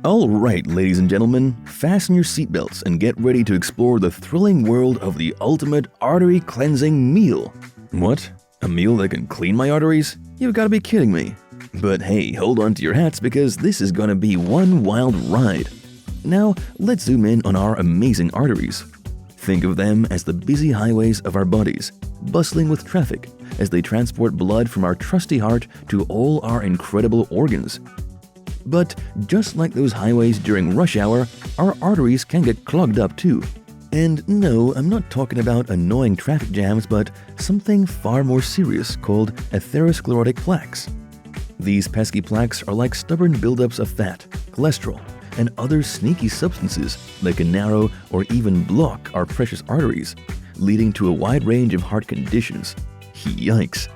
Alright, ladies and gentlemen, fasten your seatbelts and get ready to explore the thrilling world of the ultimate artery cleansing meal. What? A meal that can clean my arteries? You've got to be kidding me. But hey, hold on to your hats because this is gonna be one wild ride. Now, let's zoom in on our amazing arteries. Think of them as the busy highways of our bodies, bustling with traffic as they transport blood from our trusty heart to all our incredible organs. But just like those highways during rush hour, our arteries can get clogged up too. And no, I'm not talking about annoying traffic jams, but something far more serious called atherosclerotic plaques. These pesky plaques are like stubborn buildups of fat, cholesterol, and other sneaky substances that can narrow or even block our precious arteries, leading to a wide range of heart conditions. Yikes!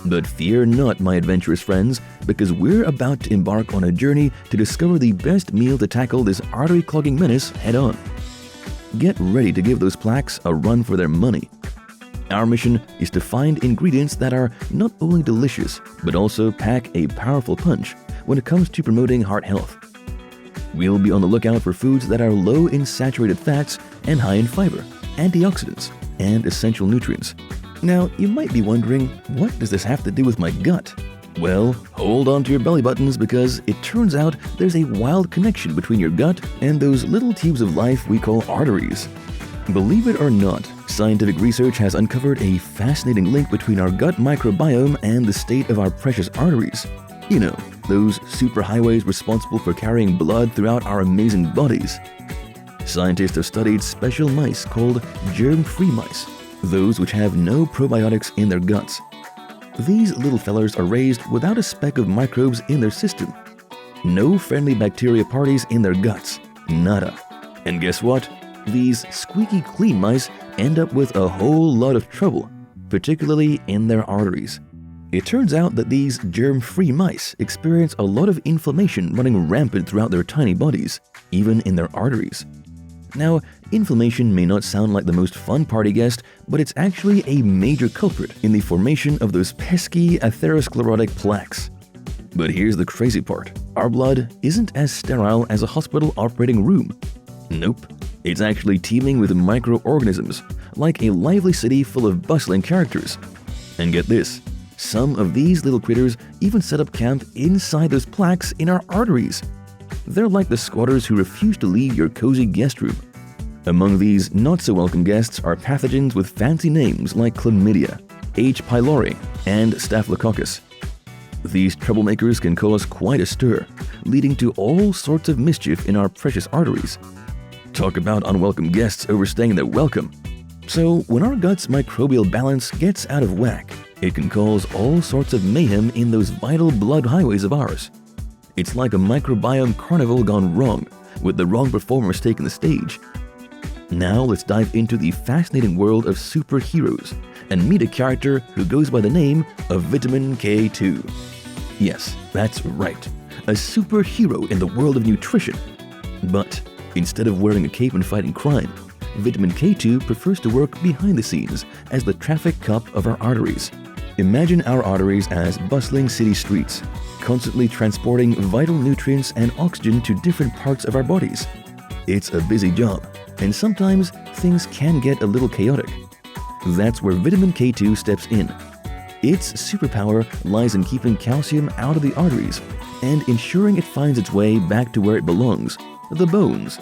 But fear not, my adventurous friends, because we're about to embark on a journey to discover the best meal to tackle this artery-clogging menace head-on. Get ready to give those plaques a run for their money. Our mission is to find ingredients that are not only delicious, but also pack a powerful punch when it comes to promoting heart health. We'll be on the lookout for foods that are low in saturated fats and high in fiber, antioxidants, and essential nutrients. Now, you might be wondering, what does this have to do with my gut? Well, hold on to your belly buttons because it turns out there's a wild connection between your gut and those little tubes of life we call arteries. Believe it or not, scientific research has uncovered a fascinating link between our gut microbiome and the state of our precious arteries. You know, those superhighways responsible for carrying blood throughout our amazing bodies. Scientists have studied special mice called germ-free mice, those which have no probiotics in their guts. These little fellers are raised without a speck of microbes in their system. No friendly bacteria parties in their guts. Nada. And guess what? These squeaky clean mice end up with a whole lot of trouble, particularly in their arteries. It turns out that these germ-free mice experience a lot of inflammation running rampant throughout their tiny bodies, even in their arteries. Now, inflammation may not sound like the most fun party guest, but it's actually a major culprit in the formation of those pesky atherosclerotic plaques. But here's the crazy part. Our blood isn't as sterile as a hospital operating room. Nope. It's actually teeming with microorganisms, like a lively city full of bustling characters. And get this, some of these little critters even set up camp inside those plaques in our arteries. They're like the squatters who refuse to leave your cozy guest room. Among these not-so-welcome guests are pathogens with fancy names like chlamydia, H. pylori, and staphylococcus. These troublemakers can cause quite a stir, leading to all sorts of mischief in our precious arteries. Talk about unwelcome guests overstaying their welcome. So when our gut's microbial balance gets out of whack, it can cause all sorts of mayhem in those vital blood highways of ours. It's like a microbiome carnival gone wrong, with the wrong performers taking the stage. Now let's dive into the fascinating world of superheroes and meet a character who goes by the name of Vitamin K2. Yes, that's right, a superhero in the world of nutrition. But instead of wearing a cape and fighting crime, Vitamin K2 prefers to work behind the scenes as the traffic cop of our arteries. Imagine our arteries as bustling city streets, constantly transporting vital nutrients and oxygen to different parts of our bodies. It's a busy job, and sometimes things can get a little chaotic. That's where Vitamin K2 steps in. Its superpower lies in keeping calcium out of the arteries and ensuring it finds its way back to where it belongs, the bones.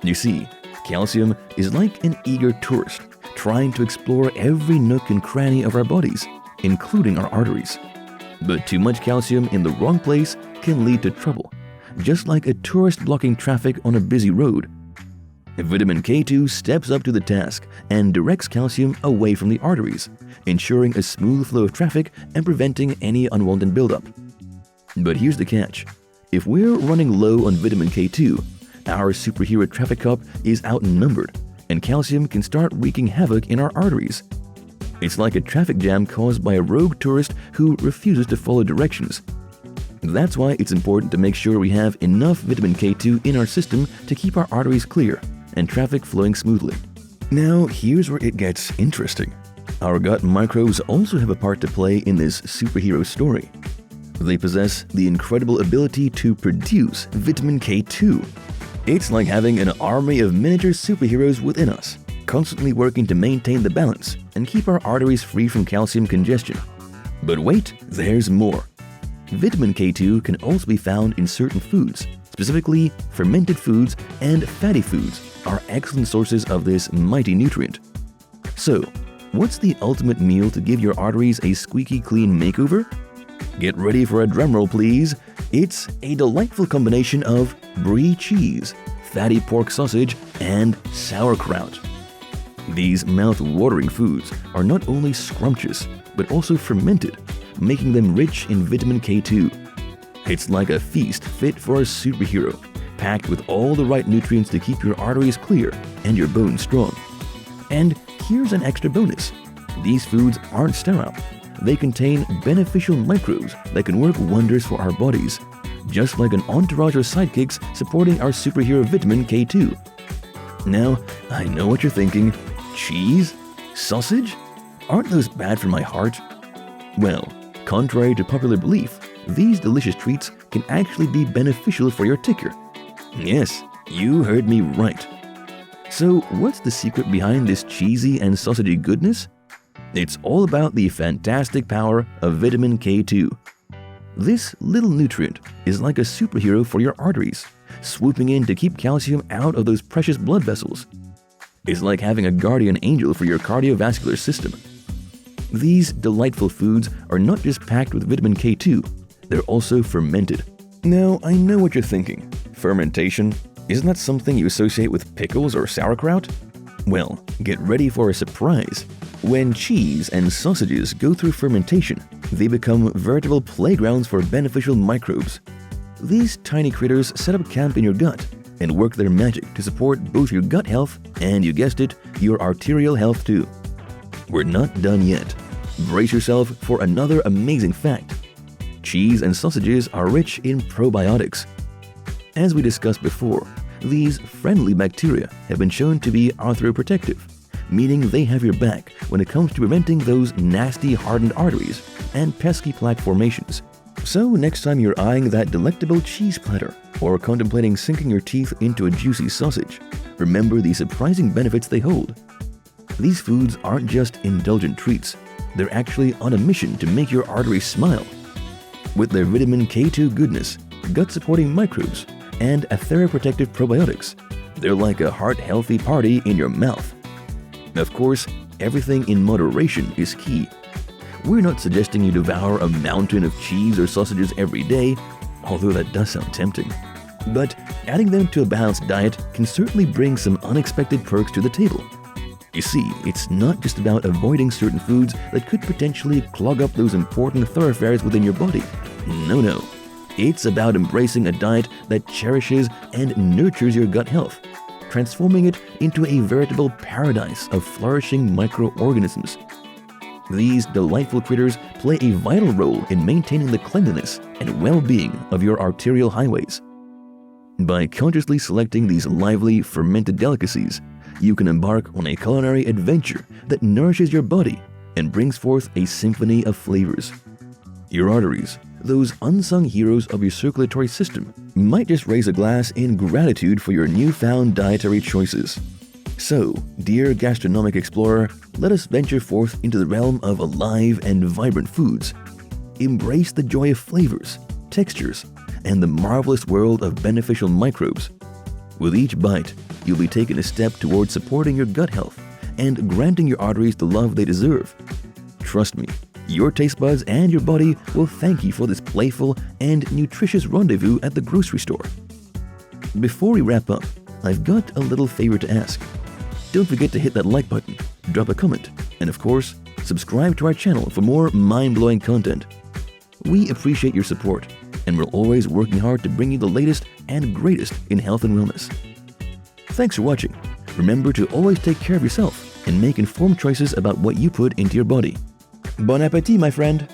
You see, calcium is like an eager tourist trying to explore every nook and cranny of our bodies, including our arteries. But too much calcium in the wrong place can lead to trouble, just like a tourist blocking traffic on a busy road. Vitamin K2 steps up to the task and directs calcium away from the arteries, ensuring a smooth flow of traffic and preventing any unwanted buildup. But here's the catch. If we're running low on vitamin K2, our superhero traffic cop is outnumbered, and calcium can start wreaking havoc in our arteries. It's like a traffic jam caused by a rogue tourist who refuses to follow directions. That's why it's important to make sure we have enough vitamin K2 in our system to keep our arteries clear and traffic flowing smoothly. Now, here's where it gets interesting. Our gut microbes also have a part to play in this superhero story. They possess the incredible ability to produce vitamin K2. It's like having an army of miniature superheroes within us, constantly working to maintain the balance and keep our arteries free from calcium congestion. But wait, there's more. Vitamin K2 can also be found in certain foods. Specifically, fermented foods and fatty foods are excellent sources of this mighty nutrient. So, what's the ultimate meal to give your arteries a squeaky clean makeover? Get ready for a drumroll, please. It's a delightful combination of brie cheese, fatty pork sausage, and sauerkraut. These mouth-watering foods are not only scrumptious, but also fermented, making them rich in vitamin K2. It's like a feast fit for a superhero, packed with all the right nutrients to keep your arteries clear and your bones strong. And here's an extra bonus. These foods aren't sterile. They contain beneficial microbes that can work wonders for our bodies, just like an entourage of sidekicks supporting our superhero vitamin K2. Now, I know what you're thinking. Cheese? Sausage? Aren't those bad for my heart? Well, contrary to popular belief, these delicious treats can actually be beneficial for your ticker. Yes, you heard me right. So, what's the secret behind this cheesy and sausagey goodness? It's all about the fantastic power of vitamin K2. This little nutrient is like a superhero for your arteries, swooping in to keep calcium out of those precious blood vessels. It's like having a guardian angel for your cardiovascular system. These delightful foods are not just packed with vitamin K2, they're also fermented. Now, I know what you're thinking. Fermentation? Isn't that something you associate with pickles or sauerkraut? Well, get ready for a surprise. When cheese and sausages go through fermentation, they become veritable playgrounds for beneficial microbes. These tiny critters set up camp in your gut and work their magic to support both your gut health and, you guessed it, your arterial health too. We're not done yet. Brace yourself for another amazing fact. Cheese and sausages are rich in probiotics. As we discussed before, these friendly bacteria have been shown to be arthroprotective, meaning they have your back when it comes to preventing those nasty hardened arteries and pesky plaque formations. So next time you're eyeing that delectable cheese platter or contemplating sinking your teeth into a juicy sausage, remember the surprising benefits they hold. These foods aren't just indulgent treats, they're actually on a mission to make your arteries smile. With their vitamin K2 goodness, gut-supporting microbes, and atheroprotective probiotics, they're like a heart-healthy party in your mouth. Of course, everything in moderation is key. We're not suggesting you devour a mountain of cheese or sausages every day, although that does sound tempting. But adding them to a balanced diet can certainly bring some unexpected perks to the table. You see, it's not just about avoiding certain foods that could potentially clog up those important thoroughfares within your body. No. It's about embracing a diet that cherishes and nurtures your gut health, transforming it into a veritable paradise of flourishing microorganisms. These delightful critters play a vital role in maintaining the cleanliness and well-being of your arterial highways. By consciously selecting these lively, fermented delicacies, you can embark on a culinary adventure that nourishes your body and brings forth a symphony of flavors. Your arteries, those unsung heroes of your circulatory system, might just raise a glass in gratitude for your newfound dietary choices. So, dear gastronomic explorer, let us venture forth into the realm of alive and vibrant foods. Embrace the joy of flavors, textures, and the marvelous world of beneficial microbes. With each bite, you'll be taking a step towards supporting your gut health and granting your arteries the love they deserve. Trust me, your taste buds and your body will thank you for this playful and nutritious rendezvous at the grocery store. Before we wrap up, I've got a little favor to ask. Don't forget to hit that like button, drop a comment, and of course, subscribe to our channel for more mind-blowing content. We appreciate your support, and we're always working hard to bring you the latest and greatest in health and wellness. Thanks for watching. Remember to always take care of yourself and make informed choices about what you put into your body. Bon appétit, my friend!